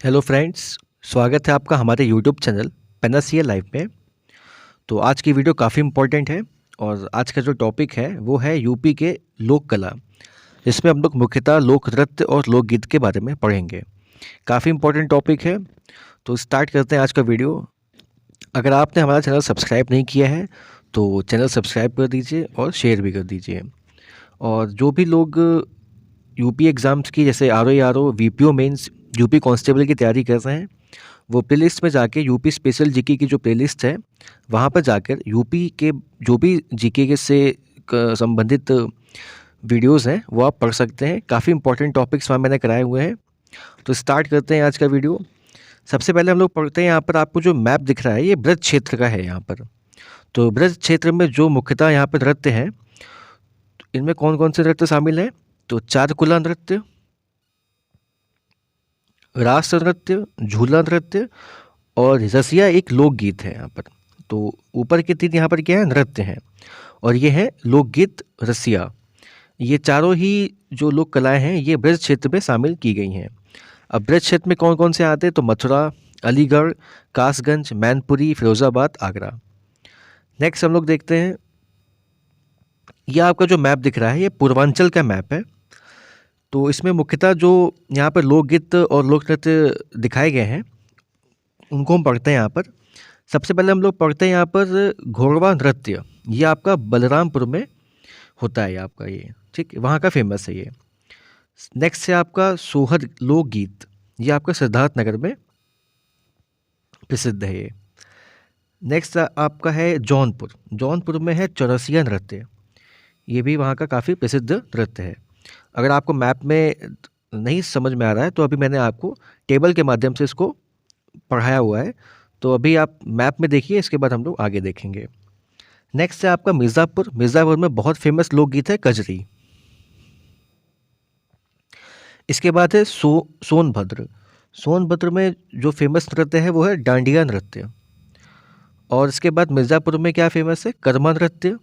Hello friends, स्वागत है आपका हमारे यूट्यूब चैनल पेनासिया लाइव में। तो आज की वीडियो काफ़ी इम्पोर्टेंट है और आज का जो टॉपिक है वो है यूपी के लोक कला। इसमें हम लोग मुख्यतः लोक नृत्य और लोकगीत के बारे में पढ़ेंगे। काफ़ी इम्पोर्टेंट टॉपिक है, तो स्टार्ट करते हैं आज का वीडियो। अगर आपने हमारा चैनल सब्सक्राइब नहीं किया है तो चैनल सब्सक्राइब कर दीजिए और शेयर भी कर दीजिए। और जो भी लोग यूपी एग्ज़ाम्स की जैसे R O VPO mains UP constable की तैयारी कर रहे हैं, वो प्लेलिस्ट में जाके यूपी स्पेशल जीके की जो प्लेलिस्ट है वहाँ पर जाकर यूपी के जो भी जीके के से संबंधित वीडियोस हैं वो आप पढ़ सकते हैं। काफ़ी इंपॉर्टेंट टॉपिक्स वहाँ मैंने कराए हुए हैं। तो स्टार्ट करते हैं आज का वीडियो। सबसे पहले हम लोग पढ़ते हैं, यहाँ पर आपको जो मैप दिख रहा है ये ब्रज क्षेत्र का है यहाँ पर। तो ब्रज क्षेत्र में जो मुख्यतः यहाँ पर नृत्य हैं, इनमें कौन कौन से नृत्य शामिल हैं? तो चारकुला नृत्य, रास नृत्य, झूला नृत्य और रसिया एक लोकगीत है यहाँ पर। तो ऊपर के तीन यहाँ पर क्या है? नृत्य हैं और ये है लोकगीत रसिया। ये चारों ही जो लोक कलाएं हैं ये ब्रज क्षेत्र में शामिल की गई हैं। अब ब्रज क्षेत्र में कौन कौन से आते हैं? तो मथुरा, अलीगढ़, कासगंज, मैनपुरी, फिरोज़ाबाद, आगरा। नेक्स्ट हम लोग देखते हैं, ये आपका जो मैप दिख रहा है ये पूर्वांचल का मैप है। तो इसमें मुख्यतः जो यहाँ पर लोकगीत और लोक नृत्य दिखाए गए हैं उनको हम पढ़ते हैं यहाँ पर। सबसे पहले हम लोग पढ़ते हैं यहाँ पर घोड़वा नृत्य। ये आपका बलरामपुर में होता है, आपका ये ठीक है, वहाँ का फेमस है ये। नेक्स्ट है आपका सोहर लोकगीत, ये आपका सिद्धार्थ नगर में प्रसिद्ध है ये। नेक्स्ट आपका है जौनपुर। जौनपुर में है चौरसिया नृत्य, ये भी वहाँ का काफ़ी प्रसिद्ध नृत्य है। अगर आपको मैप में नहीं समझ में आ रहा है तो अभी मैंने आपको टेबल के माध्यम से इसको पढ़ाया हुआ है, तो अभी आप मैप में देखिए, इसके बाद हम लोग आगे देखेंगे। नेक्स्ट है आपका मिर्ज़ापुर। मिर्ज़ापुर में बहुत फेमस लोकगीत है कजरी। इसके बाद है सोनभद्र। सोनभद्र में जो फेमस नृत्य है वो है डांडिया नृत्य। और इसके बाद मिर्ज़ापुर में क्या फेमस है? कर्मा नृत्य,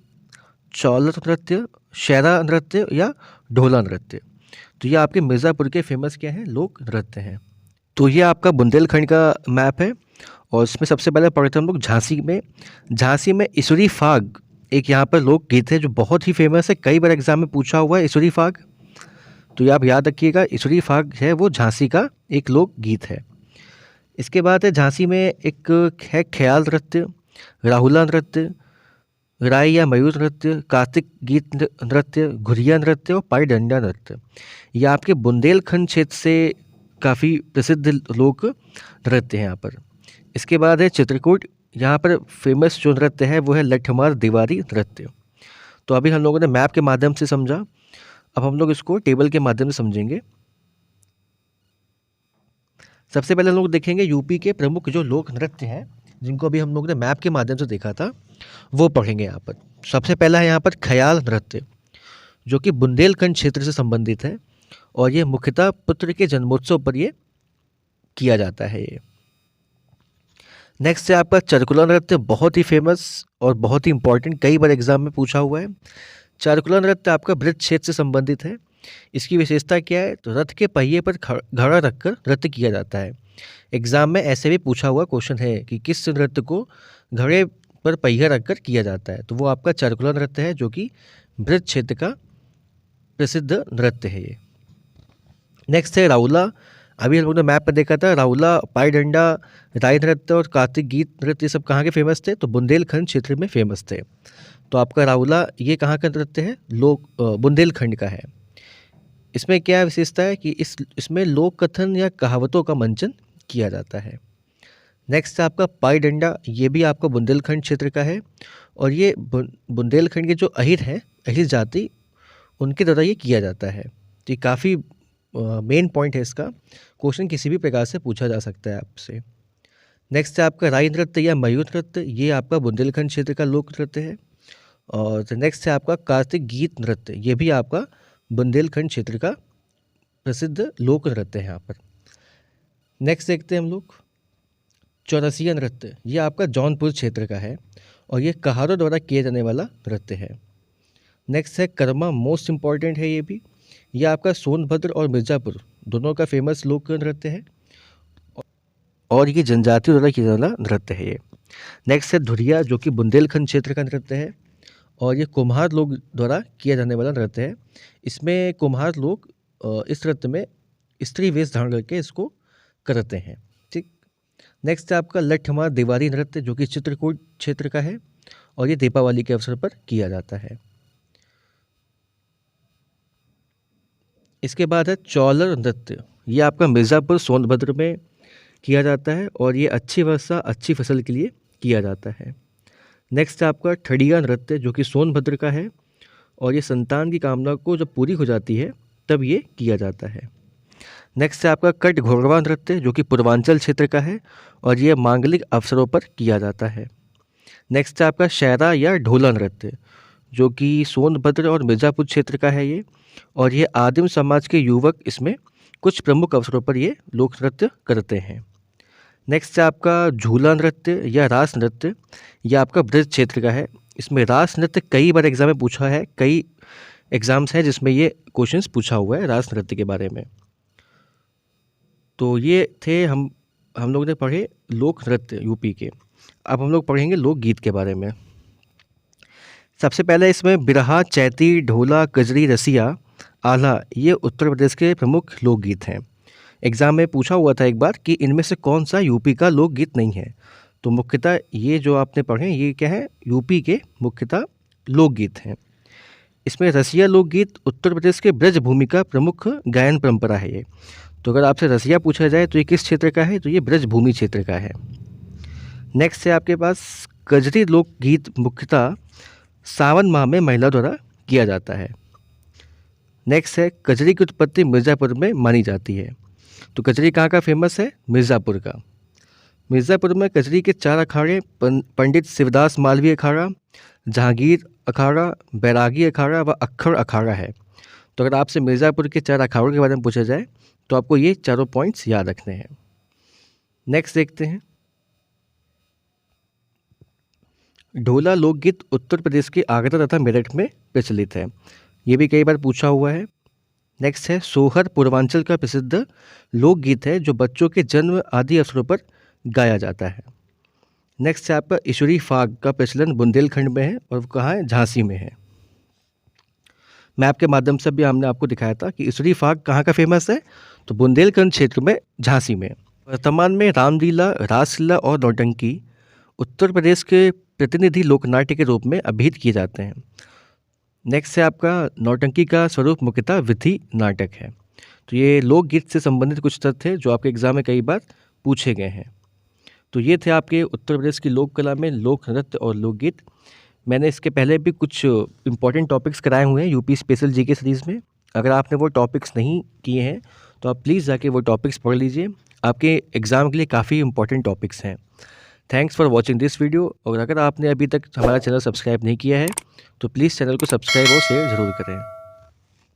चौलत नृत्य, शेरा नृत्य या ढोला नृत्य। तो ये आपके मिर्ज़ापुर के फेमस क्या हैं? लोक नृत्य हैं। तो ये आपका बुंदेलखंड का मैप है और इसमें सबसे पहले पढ़ते हैं हम लोग झांसी में। झांसी में इसुरी फाग एक यहाँ पर लोकगीत है जो बहुत ही फेमस है, कई बार एग्जाम में पूछा हुआ है इसुरी फाग। तो ये आप याद रखिएगा, इसुरी फाग है वो झांसी का एक लोकगीत है। इसके बाद है झांसी में एक है ख्याल नृत्य, राहुला नृत्य, राय या मयूर नृत्य, कार्तिक गीत नृत्य, घुरिया नृत्य और पाई डंडा नृत्य। ये आपके बुंदेलखंड क्षेत्र से काफ़ी प्रसिद्ध लोक नृत्य हैं यहाँ पर। इसके बाद है चित्रकूट। यहाँ पर फेमस जो नृत्य है वो है लठमार दीवारी नृत्य। तो अभी हम लोगों ने मैप के माध्यम से समझा, अब हम लोग इसको टेबल के माध्यम से समझेंगे। सबसे पहले हम लोग देखेंगे यूपी के प्रमुख जो लोक नृत्य हैं जिनको अभी हम लोग ने मैप के माध्यम से देखा था वो पढ़ेंगे यहाँ पर। सबसे पहला है यहाँ पर ख्याल नृत्य जो कि बुंदेलखंड क्षेत्र से संबंधित है और ये मुख्यतः पुत्र के जन्मोत्सव पर ये किया जाता है ये। नेक्स्ट है आपका चारकुला नृत्य, बहुत ही फेमस और बहुत ही इंपॉर्टेंट, कई बार एग्जाम में पूछा हुआ है। चारकुला नृत्य आपका ब्रज क्षेत्र से संबंधित है। इसकी विशेषता क्या है? तो रथ के पहिए पर घड़ा रखकर नृत्य किया जाता है। एग्जाम में ऐसे भी पूछा हुआ क्वेश्चन है कि किस नृत्य को घड़े पर पहिया रखकर किया जाता है, तो वो आपका चारकुला नृत्य है जो कि ब्रज क्षेत्र का प्रसिद्ध नृत्य है ये। नेक्स्ट है राउला। अभी हम लोगों ने मैप पर देखा था, राउला, पाई डंडा, राय नृत्य और कार्तिक गीत नृत्य सब कहाँ के फेमस थे? तो बुंदेलखंड क्षेत्र में फेमस थे। तो आपका राउला ये कहाँ का नृत्य है? बुंदेलखंड का है। इसमें क्या विशेषता है कि इसमें लोक कथन या कहावतों का मंचन किया जाता है। नेक्स्ट है आपका पाई डंडा, ये भी आपका बुंदेलखंड क्षेत्र का है और ये बुंदेलखंड के जो अहिर हैं, अहिर जाति, उनके द्वारा ये किया जाता है। तो ये काफ़ी मेन पॉइंट है इसका, क्वेश्चन किसी भी प्रकार से पूछा जा सकता है आपसे। नेक्स्ट है आपका राई नृत्य या मयूर नृत्य, ये आपका बुंदेलखंड क्षेत्र का लोक नृत्य है। और नेक्स्ट है आपका कार्तिक गीत नृत्य, ये भी आपका बुंदेलखंड क्षेत्र का प्रसिद्ध लोक नृत्य है यहाँ पर। नेक्स्ट देखते हैं हम लोग चौरसिया नृत्य, ये आपका जौनपुर क्षेत्र का है और ये कहारों द्वारा किए जाने वाला नृत्य है। नेक्स्ट है कर्मा, मोस्ट इम्पॉर्टेंट है ये भी, ये आपका सोनभद्र और मिर्ज़ापुर दोनों का फेमस लोक नृत्य है। और ये जनजातियों द्वारा किया जाने वाला नृत्य है ये। नेक्स्ट है धुरिया, जो कि बुंदेलखंड क्षेत्र का नृत्य है और ये कुम्हार लोग द्वारा किया जाने वाला नृत्य है। इसमें कुम्हार लोग इस नृत्य में स्त्री वेश धारण करके इसको करते हैं। ठीक। नेक्स्ट है आपका लठमार देवारी नृत्य, जो कि चित्रकूट क्षेत्र का है और ये दीपावली के अवसर पर किया जाता है। इसके बाद है चौलर नृत्य, ये आपका मिर्ज़ापुर सोनभद्र में किया जाता है और ये अच्छी वर्षा अच्छी फसल के लिए किया जाता है। नेक्स्ट है आपका ठड़िया नृत्य, जो कि सोनभद्र का है और ये संतान की कामना को जब पूरी हो जाती है तब ये किया जाता है। नेक्स्ट है आपका कट घोड़वा नृत्य, जो कि पूर्वांचल क्षेत्र का है और ये मांगलिक अवसरों पर किया जाता है। नेक्स्ट है आपका शहरा या ढोला नृत्य, जो कि सोनभद्र और मिर्ज़ापुर क्षेत्र का है ये, और ये आदिम समाज के युवक इसमें कुछ प्रमुख अवसरों पर ये लोक नृत्य करते हैं। नेक्स्ट है आपका झूला नृत्य या रास नृत्य, यह आपका ब्रज क्षेत्र का है। इसमें रास नृत्य कई बार एग्जाम में पूछा है, कई एग्जाम्स हैं जिसमें ये क्वेश्चंस पूछा हुआ है रास नृत्य के बारे में। तो ये थे हम लोग ने पढ़े लोक नृत्य यूपी के। अब हम लोग पढ़ेंगे लोकगीत के बारे में। सबसे पहले इसमें बिरहा, चैती, ढोला, कजरी, रसिया, आल्हा, ये उत्तर प्रदेश के प्रमुख लोकगीत हैं। एग्ज़ाम में पूछा हुआ था एक बार कि इनमें से कौन सा यूपी का लोकगीत नहीं है, तो मुख्यतः ये जो आपने पढ़े ये क्या है, यूपी के मुख्यतः लोकगीत हैं। इसमें रसिया लोकगीत उत्तर प्रदेश के ब्रजभूमि का प्रमुख गायन परंपरा है ये। तो अगर आपसे रसिया पूछा जाए तो ये किस क्षेत्र का है, तो ये ब्रजभूमि क्षेत्र का है। नेक्स्ट है आपके पास कजरी लोकगीत, मुख्यतः सावन माह में महिला द्वारा किया जाता है। नेक्स्ट है कजरी की उत्पत्ति मिर्ज़ापुर में मानी जाती है। तो कजरी कहाँ का फेमस है, मिर्ज़ापुर का। मिर्ज़ापुर में कजरी के 4 अखाड़े, पंडित शिवदास मालवीय अखाड़ा, जहांगीर अखाड़ा, बैरागी अखाड़ा व अक्खड़ अखाड़ा है। तो अगर आपसे मिर्ज़ापुर के 4 अखाड़ों के बारे में पूछा जाए तो आपको ये चारों पॉइंट्स याद रखने हैं। नेक्स्ट देखते हैं, ढोला लोकगीत उत्तर प्रदेश के आगरा तथा मेरठ में प्रचलित है। ये भी कई बार पूछा हुआ है। नेक्स्ट है सोहर, पूर्वांचल का प्रसिद्ध लोकगीत है जो बच्चों के जन्म आदि अवसरों पर गाया जाता है। नेक्स्ट है आपका ईश्वरी फाग का प्रचलन बुंदेलखंड में है और कहाँ है, झांसी में है। मैप के माध्यम से भी हमने आपको दिखाया था कि ईश्वरी फाग कहाँ का फेमस है, तो बुंदेलखंड क्षेत्र में, झांसी में। वर्तमान में रामलीला, रासलीला और नौटंकी उत्तर प्रदेश के प्रतिनिधि लोकनाट्य के रूप में अभिहित किए जाते हैं। नेक्स्ट है आपका नौटंकी का स्वरूप मुख्यतः विधि नाटक है। तो ये लोकगीत से संबंधित कुछ तथ्य जो आपके एग्जाम में कई बार पूछे गए हैं। तो ये थे आपके उत्तर प्रदेश की लोक कला में लोक नृत्य और लोकगीत। मैंने इसके पहले भी कुछ इंपॉर्टेंट टॉपिक्स कराए हुए हैं यूपी स्पेशल जीके सीरीज़ में। अगर आपने वो टॉपिक्स नहीं किए हैं तो आप प्लीज़ जाके वो टॉपिक्स पढ़ लीजिए, आपके एग्ज़ाम के लिए काफ़ी इंपॉर्टेंट टॉपिक्स हैं। Thanks for watching this video. और अगर आपने अभी तक हमारा चैनल सब्सक्राइब नहीं किया है तो प्लीज़ चैनल को सब्सक्राइब और शेयर ज़रूर करें।